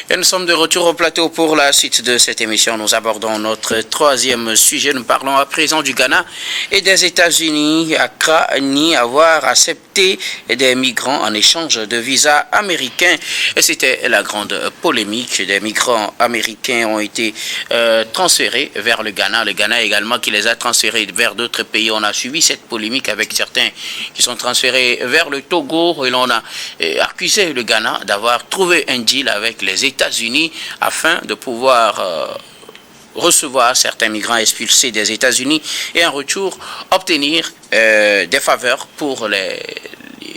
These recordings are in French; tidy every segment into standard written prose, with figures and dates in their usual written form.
Et nous sommes de retour au plateau pour la suite de cette émission. Nous abordons notre troisième sujet. Nous parlons à présent du Ghana et des États-Unis. Accra nie avoir accepté des migrants en échange de visas américains. Et c'était la grande polémique. Des migrants américains ont été transférés vers le Ghana. Le Ghana également qui les a transférés vers d'autres pays. On a suivi cette polémique avec certains qui sont transférés vers le Togo. Et l'on a accusé le Ghana d'avoir trouvé un deal avec les États-Unis afin de pouvoir recevoir certains migrants expulsés des États-Unis et en retour obtenir des faveurs pour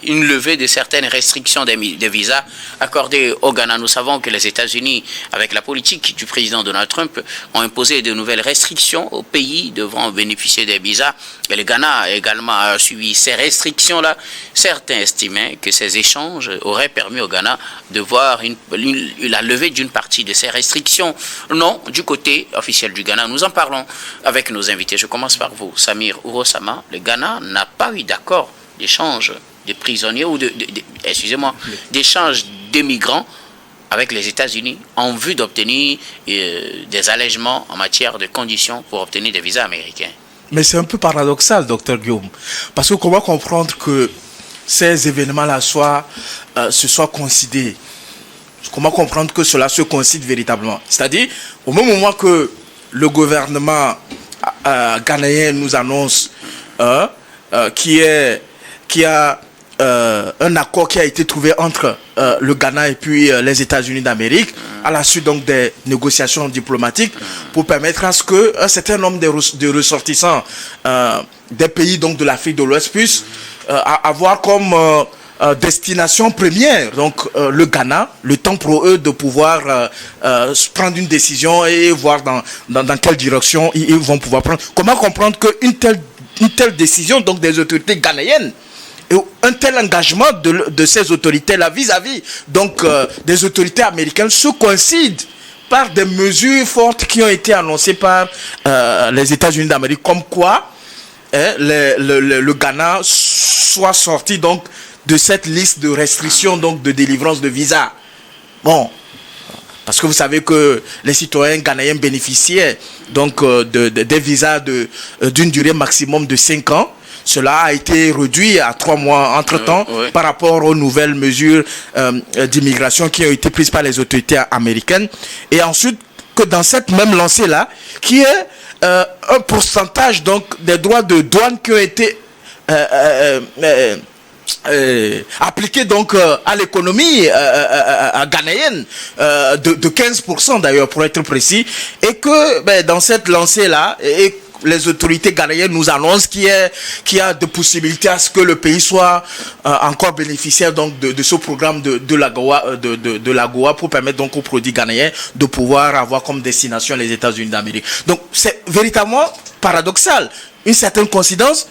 une levée de certaines restrictions des visas accordées au Ghana. Nous savons que les États-Unis, avec la politique du président Donald Trump, ont imposé de nouvelles restrictions aux pays devant bénéficier des visas. Et le Ghana a également suivi ces restrictions-là. Certains estimaient que ces échanges auraient permis au Ghana de voir la levée d'une partie de ces restrictions. Non, du côté officiel du Ghana, nous en parlons avec nos invités. Je commence par vous, Samir Ourosama. Le Ghana n'a pas eu d'accord d'échange de prisonniers ou d'échange de migrants avec les États-Unis en vue d'obtenir des allègements en matière de conditions pour obtenir des visas américains. Mais c'est un peu paradoxal, docteur Guillaume, parce que comment comprendre que ces événements-là se soient coïncidés? Comment comprendre que cela se coïncide véritablement? C'est-à-dire, au même moment que le gouvernement ghanéen nous annonce qu'il y a un accord qui a été trouvé entre le Ghana et puis les États-Unis d'Amérique à la suite donc des négociations diplomatiques pour permettre à ce que un certain nombre de ressortissants des pays donc de l'Afrique de l'Ouest puissent avoir comme destination première donc le Ghana, le temps pour eux de pouvoir prendre une décision et voir dans quelle direction ils vont pouvoir prendre. Comment comprendre qu'une telle décision donc des autorités ghanéennes et un tel engagement de ces autorités-là vis-à-vis donc des autorités américaines se coïncide par des mesures fortes qui ont été annoncées par les États-Unis d'Amérique, comme quoi le Ghana soit sorti donc de cette liste de restrictions donc de délivrance de visas. Bon, parce que vous savez que les citoyens ghanéens bénéficiaient donc des visas d'une durée maximum de 5 ans. Cela a été réduit à 3 mois entre-temps par rapport aux nouvelles mesures d'immigration qui ont été prises par les autorités américaines. Et ensuite, que dans cette même lancée-là, qui est un pourcentage donc des droits de douane qui ont été appliqué donc à l'économie ghanéenne de 15% d'ailleurs pour être précis, et que dans cette lancée-là, les autorités ghanéennes nous annoncent qu'il y a de possibilités à ce que le pays soit encore bénéficiaire donc de ce programme de l'AGOA pour permettre donc aux produits ghanéens de pouvoir avoir comme destination les États-Unis d'Amérique. Donc c'est véritablement paradoxal. Une certaine coïncidence,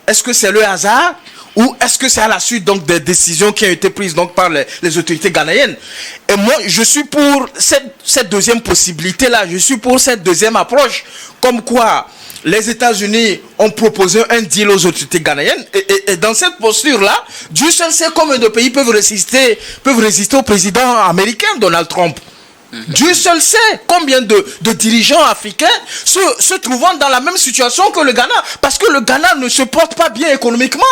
est-ce que c'est le hasard ou est-ce que c'est à la suite donc des décisions qui ont été prises donc par les autorités ghanéennes? Et moi, je suis pour cette deuxième possibilité-là, je suis pour cette deuxième approche, comme quoi les États-Unis ont proposé un deal aux autorités ghanéennes, et dans cette posture-là, Dieu seul sait combien de pays peuvent résister au président américain Donald Trump. Dieu seul sait combien de dirigeants africains se trouvant dans la même situation que le Ghana, parce que le Ghana ne se porte pas bien économiquement.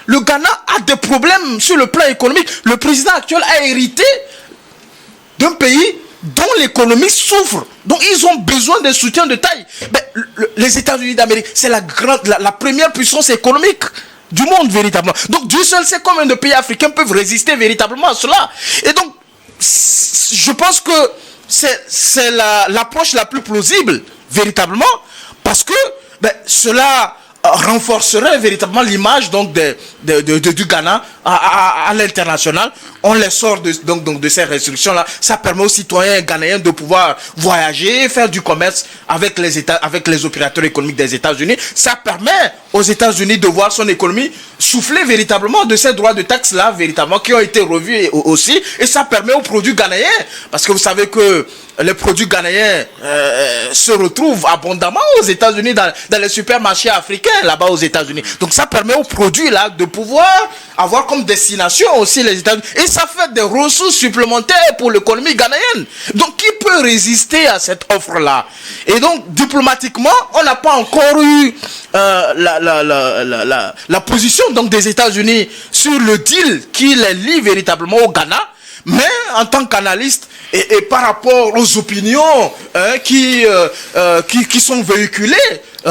Le Ghana a des problèmes sur le plan économique. Le président actuel a hérité d'un pays dont l'économie souffre. Donc ils ont besoin de soutien de taille. Les États-Unis d'Amérique, c'est la première puissance économique du monde véritablement. Donc Dieu seul sait combien de pays africains peuvent résister véritablement à cela. Et donc, je pense que c'est l'approche la plus plausible véritablement, parce que cela renforcerait véritablement l'image donc du Ghana à l'international. On les sort de ces restrictions-là. Ça permet aux citoyens ghanéens de pouvoir voyager, faire du commerce avec les opérateurs économiques des États-Unis. Ça permet aux États-Unis de voir son économie souffler véritablement de ces droits de taxes-là, véritablement, qui ont été revus aussi. Et ça permet aux produits ghanéens, parce que vous savez que les produits ghanéens se retrouvent abondamment aux États-Unis, dans les supermarchés africains, là-bas aux États-Unis. Donc ça permet aux produits là de pouvoir avoir comme destination aussi les États-Unis. Et ça fait des ressources supplémentaires pour l'économie ghanéenne. Donc, qui peut résister à cette offre-là? Et donc, diplomatiquement, on n'a pas encore eu la position donc, des États-Unis sur le deal qui les lie véritablement au Ghana. Mais en tant qu'analyste et par rapport aux opinions qui sont véhiculées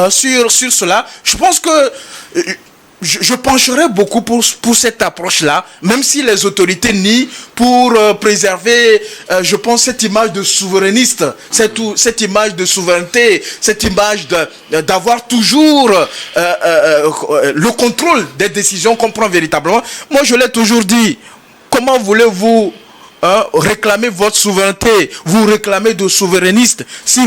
sur cela, je pense que je pencherais beaucoup pour cette approche-là, même si les autorités nient pour préserver, je pense, cette image de souverainiste, cette image de souveraineté, cette image d'avoir toujours le contrôle des décisions qu'on prend véritablement. Moi, je l'ai toujours dit, comment voulez-vous réclamer votre souveraineté, vous réclamez de souverainistes si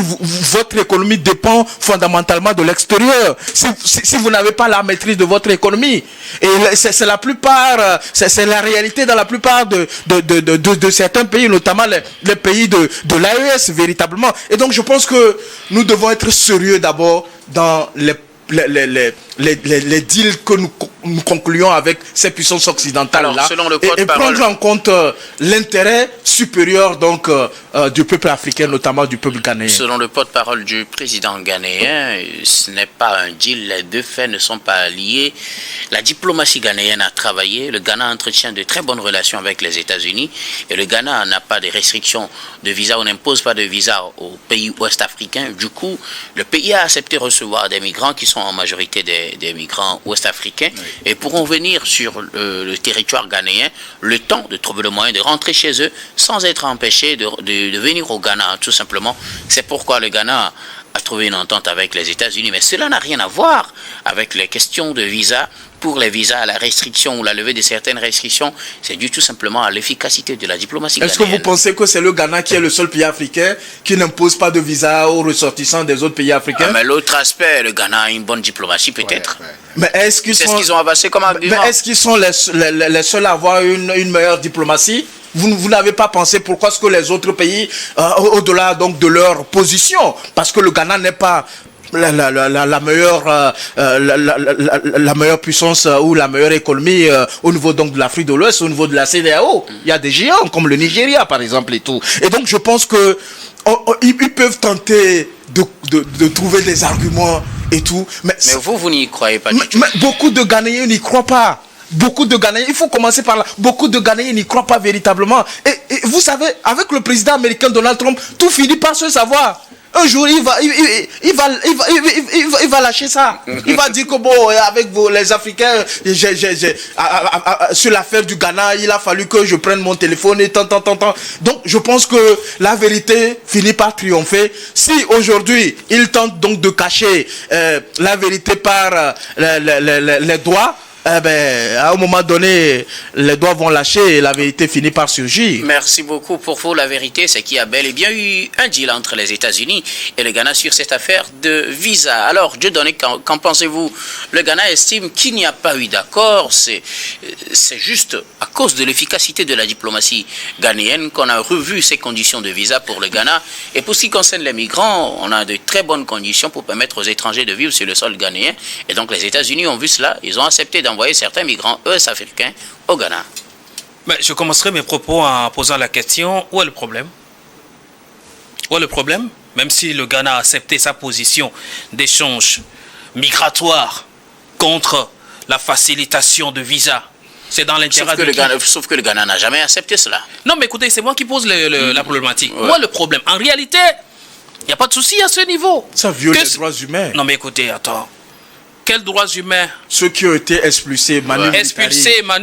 votre économie dépend fondamentalement de l'extérieur, si vous n'avez pas la maîtrise de votre économie. Et c'est la plupart, c'est la réalité dans la plupart de certains pays, notamment les pays de l'AES véritablement. Et donc je pense que nous devons être sérieux d'abord dans les deals que nous concluons avec ces puissances occidentales-là, et prendre en compte l'intérêt supérieur donc du peuple africain, notamment du peuple ghanéen. Selon le porte-parole du président ghanéen, ce n'est pas un deal, les deux faits ne sont pas liés. La diplomatie ghanéenne a travaillé, le Ghana entretient de très bonnes relations avec les États-Unis, et le Ghana n'a pas de restrictions de visa, on n'impose pas de visa aux pays ouest-africains. Du coup, le pays a accepté de recevoir des migrants qui sont en majorité des migrants ouest-africains, oui, et pourront venir sur le territoire ghanéen le temps de trouver le moyen de rentrer chez eux sans être empêchés de venir au Ghana, tout simplement. C'est pourquoi le Ghana a trouvé une entente avec les États-Unis, mais cela n'a rien à voir avec les questions de visa. Pour les visas, la restriction ou la levée de certaines restrictions, c'est dû tout simplement à l'efficacité de la diplomatie ghanéenne. Est-ce que vous pensez que c'est le Ghana qui est le seul pays africain qui n'impose pas de visa aux ressortissants des autres pays africains? Mais l'autre aspect, le Ghana a une bonne diplomatie peut-être. Ouais. Mais est-ce qu'ils qu'ils ont avancé comme argument? Mais est-ce qu'ils sont les seuls à avoir une meilleure diplomatie? Vous n'avez pas pensé pourquoi est-ce que les autres pays, au-delà donc de leur position, parce que le Ghana n'est pas la meilleure puissance ou la meilleure économie au niveau donc de l'Afrique de l'Ouest, au niveau de la CEDEAO. Il y a des géants comme le Nigeria par exemple et tout. Et donc je pense que ils peuvent tenter de trouver des arguments et tout. Mais vous n'y croyez pas du tout. Mais beaucoup de Ghanéens n'y croient pas. Beaucoup de Ghanéens, il faut commencer par là. Beaucoup de Ghanéens n'y croient pas véritablement. Et vous savez, avec le président américain Donald Trump, tout finit par se savoir. Un jour, il va lâcher ça. Il va dire que bon, avec les Africains, sur l'affaire du Ghana, il a fallu que je prenne mon téléphone et tant. Donc, je pense que la vérité finit par triompher. Si aujourd'hui, il tente donc de cacher la vérité par les doigts, à un moment donné, les doigts vont lâcher et la vérité finit par surgir. Merci beaucoup. Pour vous, la vérité, c'est qu'il y a bel et bien eu un deal entre les États-Unis et le Ghana sur cette affaire de visa. Alors, Dieudonné, qu'en pensez-vous? Le Ghana estime qu'il n'y a pas eu d'accord. C'est juste à cause de l'efficacité de la diplomatie ghanéenne qu'on a revu ces conditions de visa pour le Ghana. Et pour ce qui concerne les migrants, on a de très bonnes conditions pour permettre aux étrangers de vivre sur le sol ghanéen. Et donc, les États-Unis ont vu cela. Ils ont accepté d'envoyer certains migrants ouest-africains au Ghana. Mais je commencerai mes propos en posant la question, où est le problème? Où est le problème? Même si le Ghana a accepté sa position d'échange migratoire contre la facilitation de visa, c'est dans l'intérêt de sauf que le Ghana n'a jamais accepté cela. Non, mais écoutez, c'est moi qui pose la problématique. Ouais. Où est le problème? En réalité, il n'y a pas de souci à ce niveau. Ça viole les droits humains. Non, mais écoutez, attends. Quels droits humains? Ceux qui ont été expulsés, Manu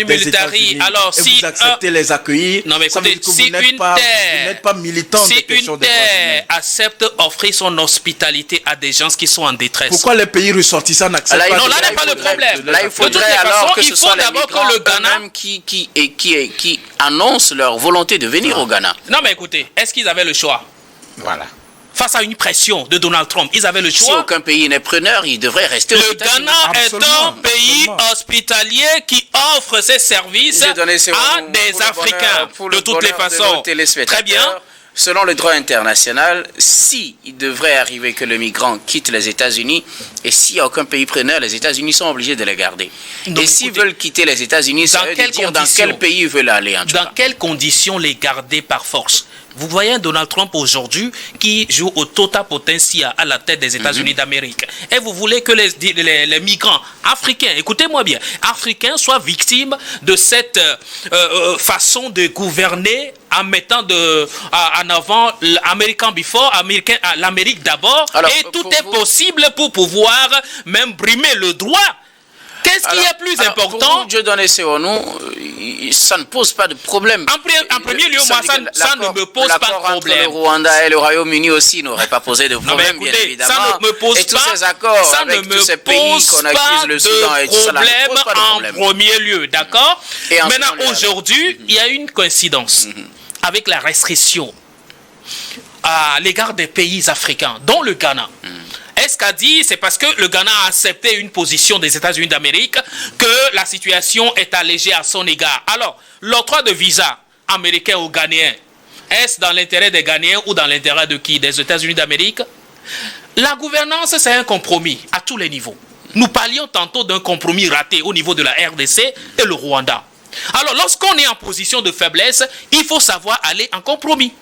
Militari. Alors, si vous acceptez les accueillir, non, mais écoutez, si vous n'êtes pas militant des questions des droits humains. Accepte offrir son hospitalité à des gens qui sont en détresse. Pourquoi les pays ressortissants n'acceptent pas? Non, là n'est pas le problème. Là, il faudrait alors que ce soit les migrants eux-mêmes qui annoncent leur volonté de venir au Ghana. Non, mais écoutez, est-ce qu'ils avaient le choix? Voilà. Face à une pression de Donald Trump, ils avaient le choix. Si aucun pays n'est preneur, il devrait rester. Le Ghana est un pays hospitalier qui offre ses services à des Africains de toutes les façons. Très bien. selon le droit international, si il devrait arriver que le migrant quitte les États-Unis, et s'il n'y a aucun pays preneur, les États-Unis sont obligés de les garder. Donc, et s'ils veulent quitter les États-Unis, ça veut dire dans quel pays ils veulent aller en tout cas. Dans quelles conditions les garder par force? Vous voyez Donald Trump aujourd'hui qui joue au totapotentia à la tête des États-Unis d'Amérique. Et vous voulez que les migrants africains, écoutez-moi bien, africains soient victimes de cette façon de gouverner en mettant en avant l'American before, l'Amérique d'abord. Et tout est possible pour pouvoir même brimer le droit. Qu'est-ce qui est plus important? Pour vous, Dieudonné Sewonou, ça ne pose pas de problème. En premier lieu, moi, ça ne me pose pas de problème. Le Rwanda et le Royaume-Uni aussi n'auraient pas posé de problème, bien évidemment. Ça ne me pose et tous ces accords avec tous ces pays qu'on accuse le Soudan et tout ça, ne pose pas de problème. En premier lieu, d'accord? Maintenant, aujourd'hui, il y a une coïncidence avec la restriction à l'égard des pays africains, dont le Ghana. Est-ce qu'a dit, c'est parce que le Ghana a accepté une position des États-Unis d'Amérique que la situation est allégée à son égard. Alors, l'octroi de visa américain aux Ghanéens, est-ce dans l'intérêt des Ghanéens ou dans l'intérêt de qui? Des États-Unis d'Amérique? La gouvernance, c'est un compromis à tous les niveaux. Nous parlions tantôt d'un compromis raté au niveau de la RDC et le Rwanda. Alors, lorsqu'on est en position de faiblesse, il faut savoir aller en compromis.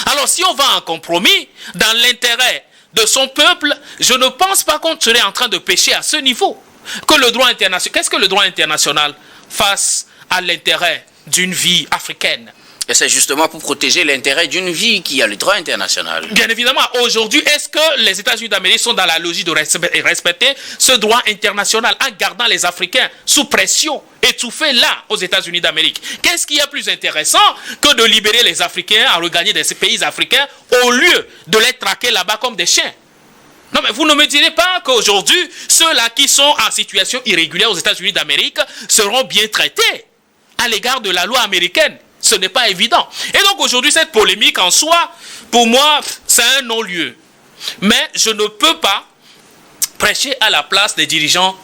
Alors, si on va en compromis, dans l'intérêt de son peuple, je ne pense pas qu'on serait en train de pécher à ce niveau. Que le droit international, qu'est-ce que le droit international face à l'intérêt d'une vie africaine? Et c'est justement pour protéger l'intérêt d'une vie qu'il y a le droit international. Bien évidemment, aujourd'hui, est-ce que les États-Unis d'Amérique sont dans la logique de respecter ce droit international en gardant les Africains sous pression, étouffés là aux États-Unis d'Amérique? Qu'est-ce qui est plus intéressant que de libérer les Africains à regagner des pays africains au lieu de les traquer là-bas comme des chiens? Non, mais vous ne me direz pas qu'aujourd'hui, ceux-là qui sont en situation irrégulière aux États-Unis d'Amérique seront bien traités à l'égard de la loi américaine. Ce n'est pas évident. Et donc aujourd'hui, cette polémique en soi, pour moi, c'est un non-lieu. Mais je ne peux pas prêcher à la place des dirigeants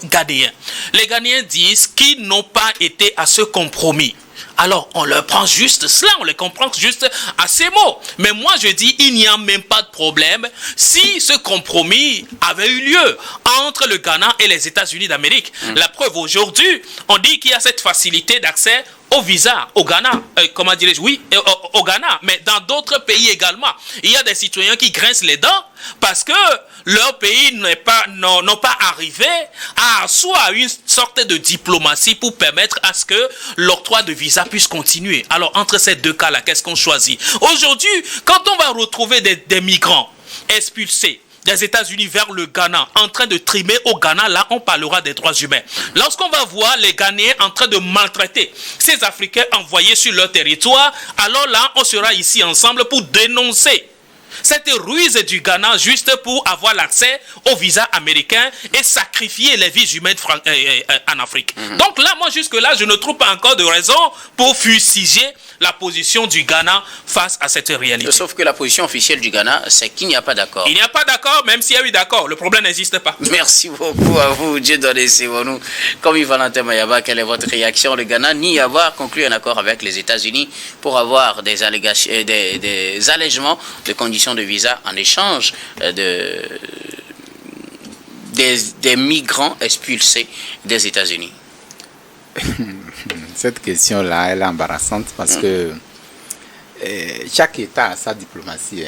ghanéens. Les Ghanéens disent qu'ils n'ont pas été à ce compromis. Alors, on leur prend juste cela, on les comprend juste à ces mots. Mais moi, je dis, il n'y a même pas de problème si ce compromis avait eu lieu entre le Ghana et les États-Unis d'Amérique. La preuve, aujourd'hui, on dit qu'il y a cette facilité d'accès au visa au Ghana. Comment dirais-je? Oui, au Ghana, mais dans d'autres pays également. Il y a des citoyens qui grincent les dents parce que leur pays n'ont pas arrivé à soit une sorte de diplomatie pour permettre à ce que l'octroi de visa puisse continuer. Alors, entre ces deux cas-là, qu'est-ce qu'on choisit? Aujourd'hui, quand on va retrouver des migrants expulsés des États-Unis vers le Ghana, en train de trimer au Ghana, là, on parlera des droits humains. Lorsqu'on va voir les Ghanéens en train de maltraiter ces Africains envoyés sur leur territoire, alors là, on sera ici ensemble pour dénoncer cette ruse du Ghana juste pour avoir l'accès au visa américain et sacrifier les vies humaines en Afrique. Donc là, moi, jusque-là, je ne trouve pas encore de raison pour fustiger la position du Ghana face à cette réalité. Sauf que la position officielle du Ghana, c'est qu'il n'y a pas d'accord. Il n'y a pas d'accord, même s'il y a eu d'accord. Le problème n'existe pas. Merci beaucoup à vous, Dieudonné Sewonou. Comme Yves-Valentin Mayaba, quelle est votre réaction? Le Ghana nie avoir conclu un accord avec les États-Unis pour avoir des allègements de conditions de visa en échange des migrants expulsés des États-Unis. Cette question-là, elle est embarrassante parce que chaque État a sa diplomatie.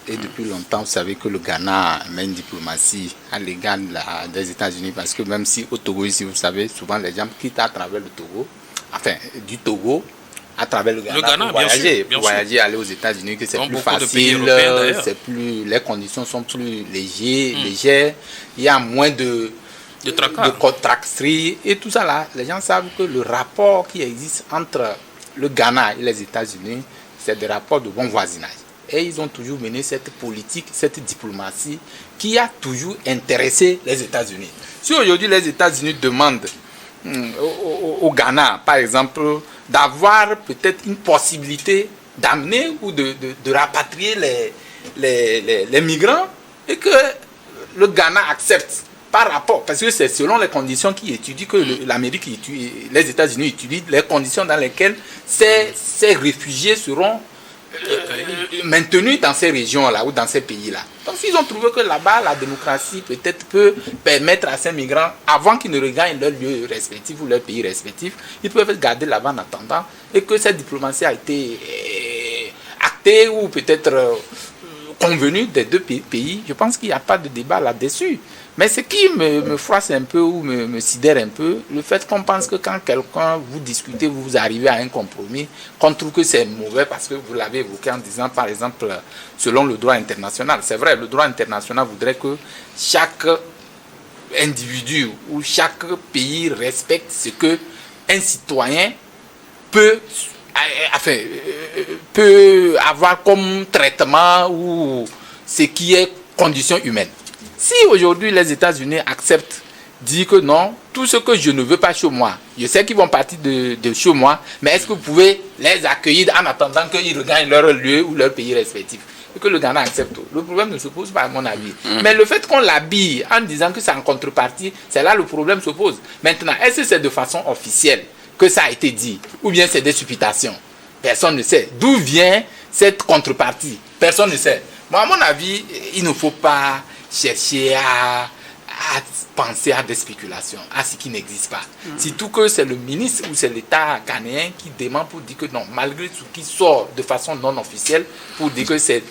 Et depuis longtemps, vous savez que le Ghana met une diplomatie à l'égard des États-Unis parce que même si au Togo, ici, vous savez, souvent les gens quittent à travers le Togo, enfin du Togo, à travers le Ghana pour voyager, aller aux États-Unis, que c'est plus facile, les conditions sont plus légères, il y a moins de contracterie et tout ça là. Les gens savent que le rapport qui existe entre le Ghana et les États-Unis, c'est des rapports de bon voisinage. Et ils ont toujours mené cette politique, cette diplomatie qui a toujours intéressé les États-Unis. Si aujourd'hui les États-Unis demandent au Ghana, par exemple, d'avoir peut-être une possibilité d'amener ou de rapatrier les migrants et que le Ghana accepte par rapport, parce que c'est selon les conditions qui étudient que l'Amérique étudie, les États-Unis étudient les conditions dans lesquelles ces réfugiés seront maintenus dans ces régions-là ou dans ces pays-là. Donc s'ils ont trouvé que là-bas, la démocratie peut-être peut permettre à ces migrants, avant qu'ils ne regagnent leur lieu respectif ou leur pays respectif, ils peuvent garder là-bas en attendant, et que cette diplomatie a été actée ou peut-être convenue des deux pays. Je pense qu'il n'y a pas de débat là-dessus. Mais ce qui me froisse un peu ou me sidère un peu, le fait qu'on pense que quand quelqu'un vous discutez, vous arrivez à un compromis, qu'on trouve que c'est mauvais parce que vous l'avez évoqué en disant, par exemple, selon le droit international. C'est vrai, le droit international voudrait que chaque individu ou chaque pays respecte ce que un citoyen peut avoir comme traitement ou ce qui est condition humaine. Si aujourd'hui les États-Unis acceptent, disent que non, tout ce que je ne veux pas chez moi, je sais qu'ils vont partir de chez moi, mais est-ce que vous pouvez les accueillir en attendant qu'ils regagnent leur lieu ou leur pays respectif? Et que le Ghana accepte. Le problème ne se pose pas à mon avis. Mais le fait qu'on l'habille en disant que c'est en contrepartie, c'est là le problème se pose. Maintenant, est-ce que c'est de façon officielle que ça a été dit, ou bien c'est des supputations? Personne ne sait. D'où vient cette contrepartie? Personne ne sait. Moi, à mon avis, il ne faut pas chercher à penser à des spéculations, à ce qui n'existe pas. Surtout que c'est le ministre ou c'est l'État ghanéen qui demande pour dire que non, malgré ce qui sort de façon non officielle, pour dire que c'est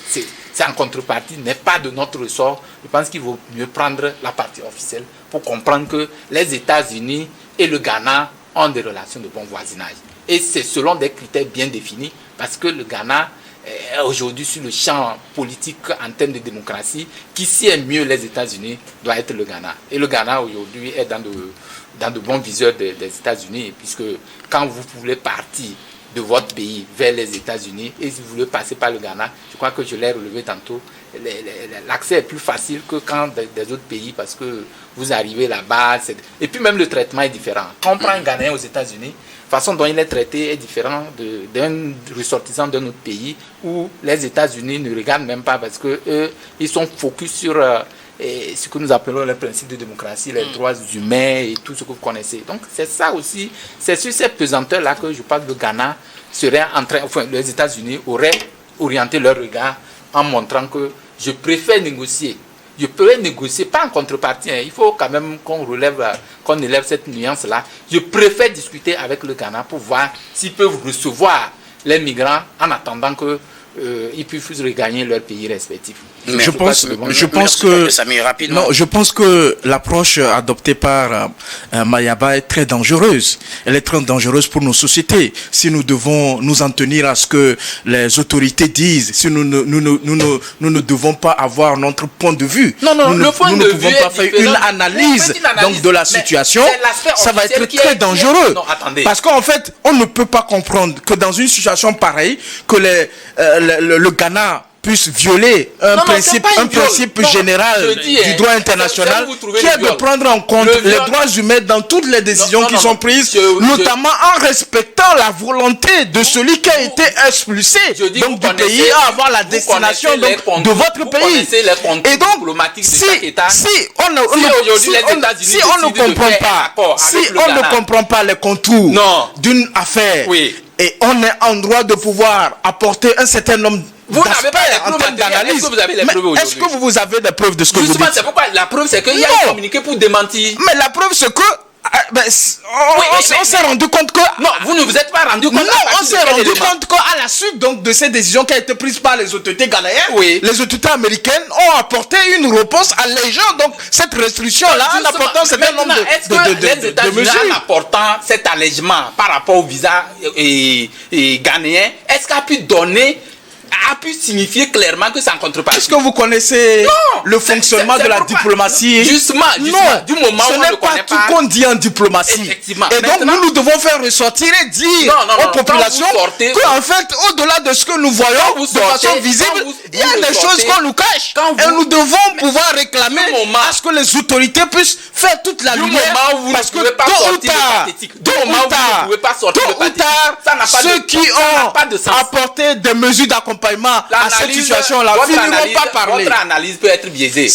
en contrepartie, n'est pas de notre ressort. Je pense qu'il vaut mieux prendre la partie officielle pour comprendre que les États-Unis et le Ghana ont des relations de bon voisinage. Et c'est selon des critères bien définis, parce que le Ghana aujourd'hui sur le champ politique en termes de démocratie, qui sait mieux les États-Unis doit être le Ghana. Et le Ghana aujourd'hui est dans de bons viseurs des États-Unis, puisque quand vous voulez partir de votre pays vers les États-Unis et si vous voulez passer par le Ghana, je crois que je l'ai relevé tantôt, l'accès est plus facile que quand des autres pays, parce que vous arrivez là-bas, et puis même le traitement est différent. Quand on prend un Ghanéen aux États-Unis, la façon dont il est traité est différente d'un ressortissant d'un autre pays où les États-Unis ne regardent même pas parce que ils sont focus sur ce que nous appelons les principes de démocratie, les droits humains et tout ce que vous connaissez. Donc c'est ça aussi, c'est sur ces pesanteurs-là que je pense que le Ghana serait en train, enfin les États-Unis auraient orienté leur regard en montrant que je préfère négocier. Je peux négocier, pas en contrepartie, il faut quand même qu'on élève cette nuance-là. Je préfère discuter avec le Ghana pour voir s'ils peuvent recevoir les migrants en attendant qu'ils puissent regagner leur pays respectif. Je pense que l'approche adoptée par Mayaba est très dangereuse. Elle est très dangereuse pour nos sociétés. Si nous devons nous en tenir à ce que les autorités disent, si nous ne devons pas avoir notre point de vue, nous ne pouvons pas faire une analyse donc de la situation, ça va être très dangereux. Parce qu'en fait, on ne peut pas comprendre que dans une situation pareille, que le Ghana puisse violer un principe général du droit international qui est de prendre en compte les droits humains dans toutes les décisions qui sont prises, notamment en respectant la volonté de celui qui a été expulsé donc du pays à avoir la destination de votre pays. Et donc, si on ne comprend pas les contours d'une affaire et on est en droit de pouvoir apporter un certain nombre vous n'avez pas les preuves en d'analyse. Est-ce que vous avez les preuves aujourd'hui? Est-ce que vous avez des preuves de ce que vous dites? C'est pourquoi la preuve, c'est qu'il y a un communiqué pour démentir. Mais la preuve, c'est que on s'est rendu compte que... Non, vous ne vous êtes pas rendu compte. Non, on s'est rendu compte qu'à la suite donc, de ces décisions qui ont été prises par les autorités ghanéennes, les autorités américaines ont apporté une réponse allégeant donc cette restriction-là en apportant certain nombre les États-Unis en apportant cet allègement par rapport au visa ghanéen, est-ce qu'a pu signifier clairement que c'est en contrepartie? Est-ce que vous connaissez le fonctionnement de la diplomatie? Justement, du moment où on ne connaît pas tout qu'on dit en diplomatie. Effectivement. Et donc nous devons faire ressortir et dire aux populations qu'en fait, au-delà de ce que nous voyons de façon visible, il y a des choses qu'on nous cache. Et nous devons pouvoir réclamer à ce que les autorités puissent faire toute la lumière. Parce que tôt ou tard, ceux qui ont apporté des mesures d'accompagnement ravitaillement à cette situation-là finiront pas parler. Votre analyse peut être biaisée.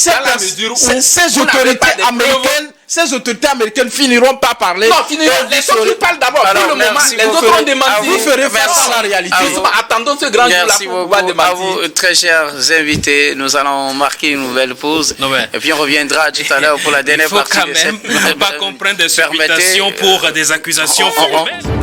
Ces autorités américaines finiront pas parler. Non, finiront. Les autres parlent d'abord. Pour le moment, les autres ont demandé. Vous ferez face à la réalité. Attendons ce grand jour-là pour pouvoir démentir. À vous, très chers invités, nous allons marquer une nouvelle pause. Et puis on reviendra tout à l'heure pour la dernière partie. Il faut quand même pas comprendre des supputations pour des accusations formelles.